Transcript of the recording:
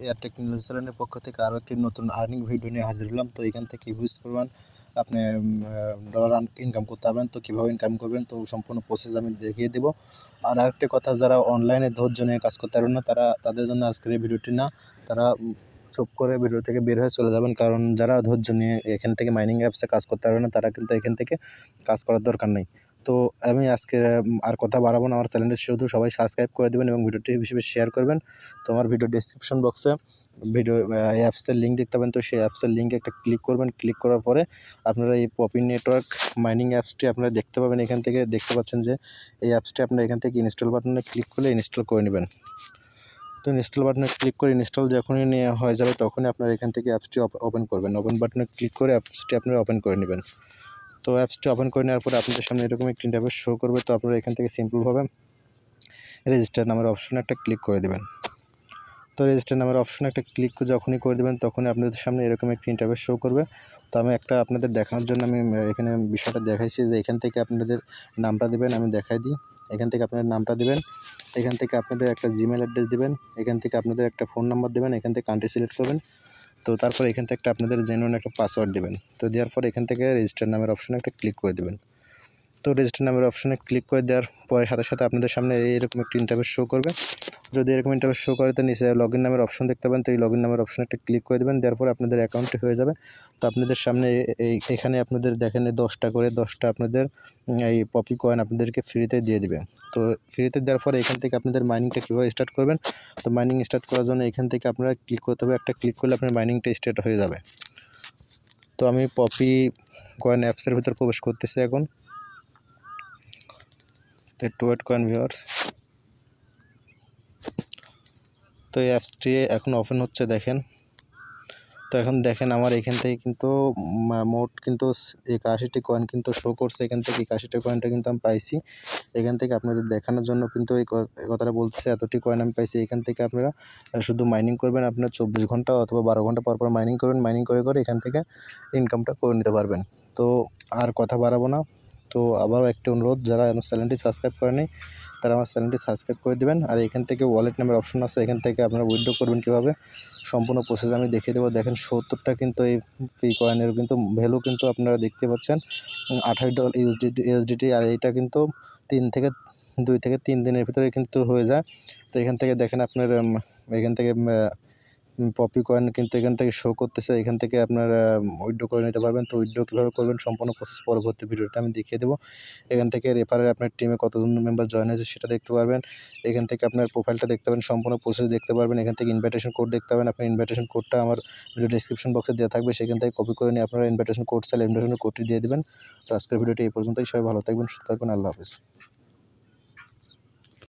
Air technology চ্যানেলের পক্ষ থেকে আরও একটি নতুন আর্নিং ভিডিও নিয়ে হাজির হলাম। তো এখান থেকে হিউজ পরিমাণ আপনি ডলার ইনকাম করতে পারবেন। তো কীভাবে ইনকাম করবেন তো সম্পূর্ণ প্রসেস আমি দেখিয়ে দেবো। আর আরেকটি কথা, যারা অনলাইনে ধৈর্য নিয়ে কাজ করতে পারবেন না তাদের জন্য আজকের এই ভিডিওটি না, তারা চুপ করে ভিডিও থেকে বের হয়ে চলে যাবেন। কারণ যারা ধৈর্য নিয়ে এখান থেকে মাইনিং অ্যাপসে কাজ করতে পারবে না তারা কিন্তু এখান থেকে কাজ করার দরকার নেই। তো আমি আজকে আর কথা বাড়াবো না, আমার চ্যানেলটি শুধু সবাই সাবস্ক্রাইব করে দেবেন এবং ভিডিওটি বেশি বেশি শেয়ার করবেন। তো আমার ভিডিও ডেসক্রিপশন বক্সে ভিডিও অ্যাপসের লিঙ্ক দেখতে পাবেন। তো সেই অ্যাপসের লিঙ্কে একটা ক্লিক করবেন। ক্লিক করার পরে আপনারা এই পপি নেটওয়ার্ক মাইনিং অ্যাপসটি আপনারা দেখতে পাবেন। এখান থেকে দেখতে পাচ্ছেন যে এই অ্যাপসটি আপনারা এখান থেকে ইনস্টল বাটনে ক্লিক করলে ইনস্টল করে নেবেন। তো ইনস্টল বাটনে ক্লিক করে ইনস্টল যখনই হয়ে যাবে তখনই আপনারা এখান থেকে অ্যাপসটি ওপেন করবেন। ওপেন বাটনে ক্লিক করে অ্যাপসটি আপনারা ওপেন করে নেবেন। তো অ্যাপসটি ওপেন করে নেওয়ার পরে আপনাদের সামনে এরকম একটি ইন্টারফেস শো করবে। তো আপনারা এখান থেকে সিম্পলভাবে রেজিস্টার নামের অপশনে একটা ক্লিক করে দেবেন। তো রেজিস্টার নামের অপশনে একটা ক্লিক যখনই করে দেবেন তখনই আপনাদের সামনে এরকম একটি ইন্টারফেস শো করবে। তো আমি একটা আপনাদের দেখানোর জন্য আমি এখানে বিষয়টা দেখাইছি যে এখান থেকে আপনাদের নামটা দেবেন। আমি দেখাই দিই। এখান থেকে আপনাদের নামটা দেবেন, এখান থেকে আপনাদের একটা জিমেল অ্যাড্রেস দেবেন, এখান থেকে আপনাদের একটা ফোন নাম্বার দেবেন, এখান থেকে কান্ট্রি সিলেক্ট করবেন। তো তারপর এখান থেকে একটা আপনাদের জেনুইন একটা পাসওয়ার্ড দেবেন। তো দেওয়ার পর এখান থেকে রেজিস্টার নামের অপশনে একটা ক্লিক করে দেবেন। তো রেজিস্টার নামের অপশনে ক্লিক করে দেওয়ার পরে সাথে সাথে আপনাদের সামনে এইরকম একটি ইন্টারফেস শো করবে। যদি এরকম ইন্টারফেস শো করে তো নিচে লগইন নামের অপশন দেখতে পাবেন। তো এই লগইন নামের অপশনে একটা ক্লিক করে দেবেন। দেওয়ার পরে আপনাদের অ্যাকাউন্টটি হয়ে যাবে। তো আপনাদের সামনে এখানে আপনাদের দেখেন 10টা করে 10টা আপনাদের এই পপি কয়েন আপনাদেরকে ফ্রিতে দিয়ে দিবে। তো ফ্রিতে দেওয়ার পরে এখান থেকে আপনাদের মাইনিংটা কীভাবে স্টার্ট করবেন, তো মাইনিং স্টার্ট করার জন্য এখান থেকে আপনারা ক্লিক করতে হবে। একটা ক্লিক করলে আপনার মাইনিংটা স্টার্ট হয়ে যাবে। তো আমি পপি কয়েন অ্যাপসের ভিতর প্রবেশ করতেছি এখন। একটু ওয়েট করেন ভিউয়ার্স। তো এই অ্যাপসটি এখন ওপেন হচ্ছে দেখেন। তো এখন দেখেন আমার এখান থেকে কিন্তু মোট কিন্তু 81টি কয়েন কিন্তু শো করছে। এখান থেকে 81টি কয়েনটা কিন্তু আমি পাইছি। এখান থেকে আপনাদের দেখানোর জন্য কিন্তু এই কথাটা বলতেছে, এতটি কয়েন আমি পাইছি। এখান থেকে আপনারা শুধু মাইনিং করবেন, আপনার 24 ঘন্টা অথবা 12 ঘন্টা পর পর মাইনিং করবেন। মাইনিং করে করে এখান থেকে ইনকামটা করে নিতে পারবেন। তো আর কথা বাড়াবো না। তো আবারও একটি অনুরোধ, যারা আমার চ্যানেলটি সাবস্ক্রাইব করেনি তারা আমার চ্যানেলটি সাবস্ক্রাইব করে দেবেন। আর এখান থেকে ওয়ালেট নামের অপশন আছে, এখান থেকে আপনারা উইথড্র করবেন কীভাবে সম্পূর্ণ প্রসেস আমি দেখিয়ে দেবো। দেখেন 70টা কিন্তু এই ফ্রি কয়েনের কিন্তু ভ্যালু কিন্তু আপনারা দেখতে পাচ্ছেন $28 ইউএসডিটি। আর এইটা কিন্তু 2 থেকে 3 দিনের ভিতরে কিন্তু হয়ে যায়। তো এখান থেকে দেখেন আপনার এখান থেকে পপি কয়েন কিন্তু এখান থেকে শো করতেছে। এখান থেকে আপনারা উইথড্র করে নিতে পারবেন। তো উইথড্র কীভাবে করবেন সম্পূর্ণ প্রসেস পরবর্তী ভিডিওতে আমি দেখিয়ে দেবো। এখান থেকে রেফারে আপনার টিমে কতজন মেম্বার জয়েন হয়েছে সেটা দেখতে পারবেন। এখান থেকে আপনার প্রোফাইলটা দেখতে পাবেন, সম্পূর্ণ প্রসেস দেখতে পারবেন। এখান থেকে ইনভাইটেশন কোড দেখতে পাবেন। আপনার ইনভাইটেশন কোডটা আমার ভিডিও ডেসক্রিপশন বক্সে দেওয়া থাকবে, সেখান থেকে কপি করে নিয়ে আপনারা ইনভাইটেশন কোড চাইলে ইনভাইটেশন কোডটি দিয়ে দেবেন। তো আজকের ভিডিওটি এই পর্যন্তই। সবাই ভালো থাকবেন, সুস্থ থাকবেন। আল্লাহ হাফেজ।